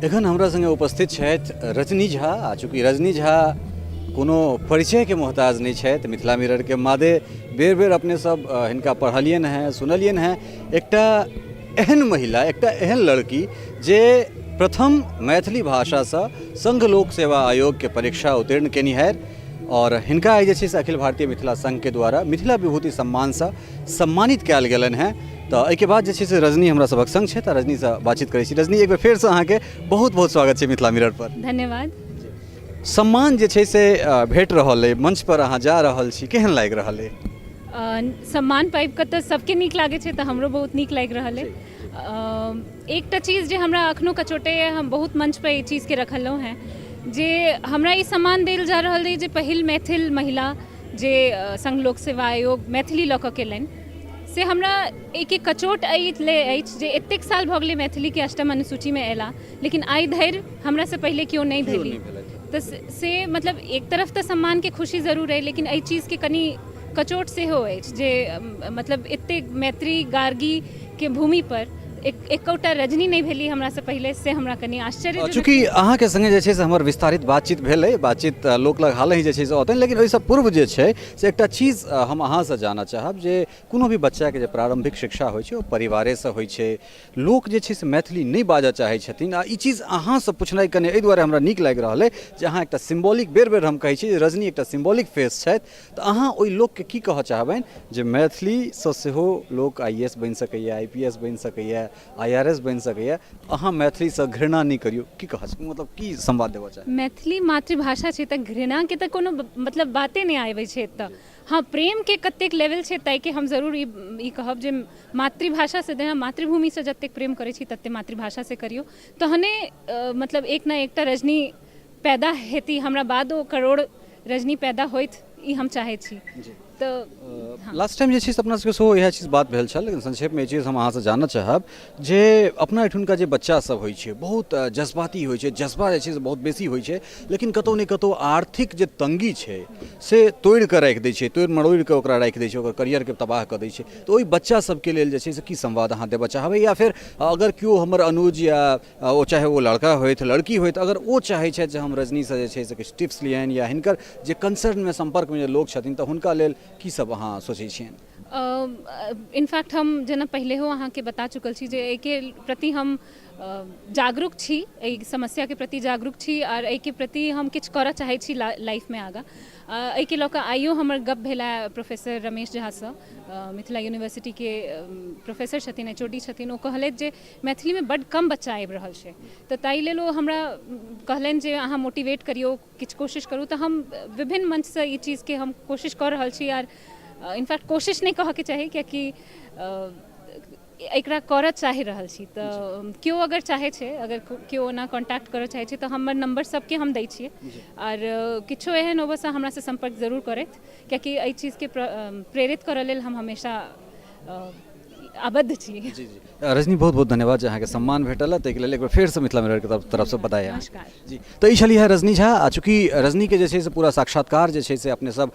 एखन हमरा संगे उपस्थित छथि रजनी झा। आ चूँकि रजनी झा कोनो परिचय के मोहताज नहीं छथि, मिथिला मिरर के मादे बेर बेर अपने सब हिनका पढ़लियन हैं, सुनलियन हैं। एकटा एहन महिला, एकटा एहन लड़की जे प्रथम मैथिली भाषा से संघ लोक सेवा आयोग के परीक्षा उत्तीर्ण केनी है और हिनका आई जे छै से अखिल भारतीय मिथिला संघ के द्वारा मिथिला विभूति सम्मान से सम्मानित कयल गेलन हैं। तो एहिके बाद जे छै से रजनी हमरा सबक संग छै, तऽ रजनी से बातचीत करै छी। रजनी, एक बेर फेर से अहाँके बहुत बहुत स्वागत छै मिथिला मिरर पर। धन्यवाद। सम्मान जे छै से भेट रहल है, मंच पर अहाँ जा रहल छी, केहन लागि रहल है? सम्मान पाबि कऽ तऽ सबके नीक लागै छै, तऽ हमरो बहुत नीक लागि रहल है। एकटा चीज जे हमरा अखनो कचोटे, हम बहुत मंच पर ई चीज के रखलहुँ हैं जे हमरा ई सम्मान देल जा रहल है जे पहिल मैथिल महिला जे संघ लोक सेवा आयोग मैथिली लऽ कऽ केलनि, से हमरा एक कचोट ले अछि जे एतेक साल भऽ गेलै मैथिली के अष्टम अनुसूची में अयला, लेकिन आइ धरि हमरा से पहले केओ नहीं भेली। तो से मतलब एक तरफ तो सम्मान के खुशी जरूर है, लेकिन एहि चीज के कनी कचोट सेहो अछि जे मतलब एतेक मैत्री गार्गी के भूमि पर एकौटा रजनी नहीं भेली हमरा से पहले, से हमरा कनी आश्चर्य। चूँकि अहाँ के संगे जे छै से हमर विस्तारित बातचीत भेल है, बातचीत लोक लग हाल ही जे छै से औतन, लेकिन ओहिसँ पूर्व जे छै से एकटा चीज हम अहाँ से जानना चाहब जे कोनो भी बच्चा के जे प्रारंभिक शिक्षा होइ छै ओ परिवारे से होइ छै। लोक जे छै से मैथिली नहीं बाजऽ चाहै छथिन, आ ई चीज अहाँ से पूछनाइ कने एहि दुआरे हमरा नीक लागि रहल है जे अहाँ एकटा सिम्बॉलिक, बेर बेर हम कहै छी जे रजनी एकटा सिम्बॉलिक फेस छथि, तऽ अहाँ ओहि लोक के की कहऽ चाहबनि जे मैथिली से सेहो लोक IAS बनि सकैया, IPS बनि सकैया, IRS बन सकैया, अहाँ मैथिली से घृणा नहीं करियो, की कह मतलब की संवाद देबा चाहे? मैथिली मातृभाषा छै तऽ घृणा के तऽ कोनो मतलब बाते नहीं आबै छै। तऽ हाँ, प्रेम के कतेक लेवल छै ताकि हम जरूर ई कहब जे मातृभाषा से देना, मातृभूमि से जतेक प्रेम करै छी तते मातृभाषा से करियो, तहने मतलब एक ना एकटा रजनी पैदा हेती, हमरा बादो करोड़ रजनी पैदा होइत, ई हम चाहै छी। तो लास्ट टाइम जे छै से अपना सबके सेहो इएह चीज बात भेल छल, लेकिन संक्षेपमे ई चीज हम अहाँसँ जानऽ चाहब जे अपना एहिठुनका जे बच्चा सब होइ छै बहुत जज्बाती होइ छै, जज्बा जे छै से बहुत बेसी होइ छै, लेकिन कतौ ने कतौ आर्थिक जे तंगी छै से तोड़ि कऽ राखि दै छै, तोड़ि मरोड़ि कऽ ओकरा राखि दै छै, ओकर करियरके तबाह कऽ दै छै। तऽ ओहि बच्चा सबके लेल जे छै से की संवाद अहाँ देबऽ चाहबै, या फिर अगर केओ हमर अनुज या ओ चाहे वो लड़का होइत लड़की होइत, अगर ओ चाहै छथि जे हम रजनीसँ जे छै से किछु टिप्स लियनि या हिनकर जे कंसर्नमे संपर्कमे जे लोक छथिन तऽ हुनका लेल की सब अहाँ सोचै छियनि? इनफैक्ट हम जेना पहले हो अहाँ के बता चुकल छी जे एके प्रति हम जागरूक छी, एहि समस्या के प्रति जागरूक छी और एहि के प्रति हम किछु करऽ चाहै छी लाइफ में आगा। एहि के लऽ कऽ आइयो हमर गप भेला प्रोफेसर रमेश झा से, मिथिला यूनिवर्सिटी के प्रोफेसर छथिन, HOD छथिन, ओ कहलथि जे मैथिली में बड्ड कम बच्चा आबि रहल छै, तऽ ताहि लेल ओ हमरा कहलनि जे अहाँ मोटिवेट करियौ, किछु कोशिश करू। तऽ हम विभिन्न मंच से ई चीज के हम कोशिश कर रहल छी, आर इनफैक्ट कोशिश नहीं कहऽ के चाही कियाकि एकरा करऽ चाहि रहल छी। तऽ केओ अगर चाहे छै, अगर केओ ना कॉन्टैक्ट करऽ चाहे छै तऽ हमर नंबर सबके हम दै छियै, और किछो एहन होबऽ से हमरा से संपर्क जरूर करैत, कियाकि एहि चीज के प्रेरित करऽ लेल हम हमेशा आबद्ध छी। जी जी रजनी, बहुत बहुत धन्यवाद जे अहाँके सम्मान भेटल, ताहिके लेल एक बेर फेर से मिथिला मिरर के तरफ से बधाई। नमस्कार जी। तो ई छली है रजनी झा। आ चूँकि रजनी के जे छै से पूरा साक्षात्कार जे छै से अपने सब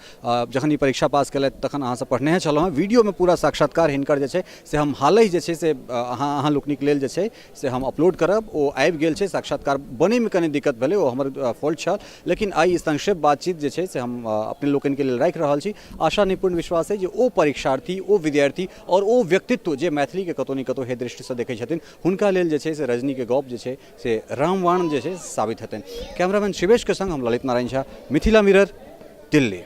जखन ई परीक्षा पास केलथि तखन अहाँ सब पढ़ने छलहुँ हैं, वीडियो में पूरा साक्षात्कार हिनकर जे छै से हम हाल ही जे छै से अहाँ लोकनिक लेल जे छै से हम अपलोड करब। ओ आबि गेल छै, साक्षात्कार बने में कनी दिक्कत भेलै, ओ हमर फॉल्ट छल, लेकिन आई संक्षेप बातचीत जे छै से हम अपने लोकनि के लेल राखि रहल छी। आशा निपूर्ण विश्वास है जे ओ परीक्षार्थी, ओ विद्यार्थी और ओ व्यक्तित्व जे मैथिली के कतौ ने कतौ हे दृष्टि से देखै छथिन, हुनका लेल जे छै से रजनी के गप जे छै से रामबाण जे छै साबित हेतनि। कैमरामैन शिवेश के संग हम ललित नारायण झा, मिथिला मिरर, दिल्ली।